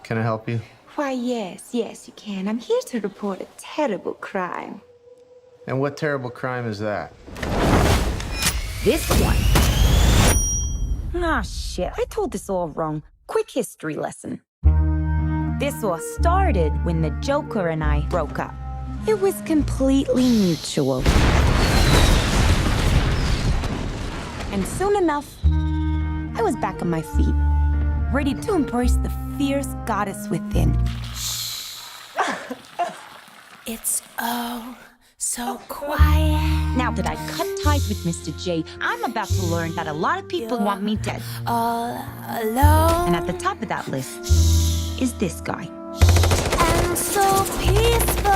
Can I help you? Why, yes, you can. I'm here to report a terrible crime. And what terrible crime is that? This one. Ah, shit. I told this all wrong. Quick history lesson. This all started when the Joker and I broke up. It was completely mutual. And soon enough, I was back on my feet, ready to embrace the fierce goddess within. It's so quiet. Now that I cut ties with Mr. J, I'm about to learn that a lot of people want me dead. All alone. And at the top of that list is this guy. And so peaceful.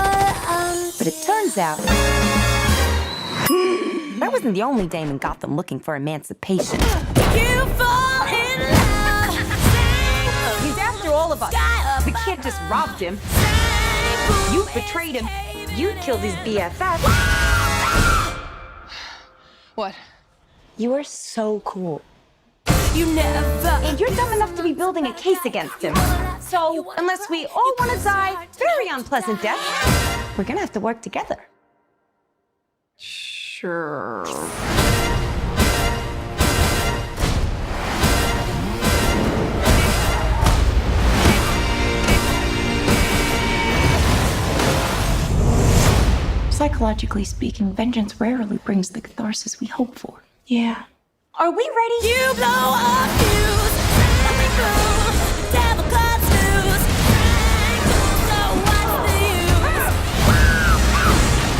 But it turns out that wasn't the only dame in Gotham looking for emancipation. You fall in love. He's after all of us. The kid just robbed him. You betrayed him. You killed his BFF. What? You are so cool. You never. And you're dumb enough to be building a case against him. So, unless we all want to die very unpleasant death, we're gonna have to work together. Sure. Psychologically speaking, vengeance rarely brings the catharsis we hope for. Yeah. Are we ready? You blow up fuse. The devil cuts loose. So what's the use?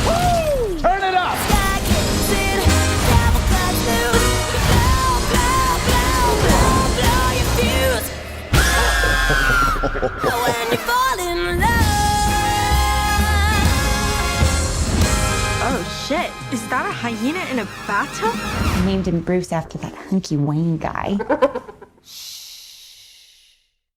Woo! Turn it up! Sky kicks in. Devil cuts loose. Blow, blow, blow, blow, blow your fuse. When you fall in love. Oh shit, is that a hyena in a bathtub? I named him Bruce after that hunky Wayne guy.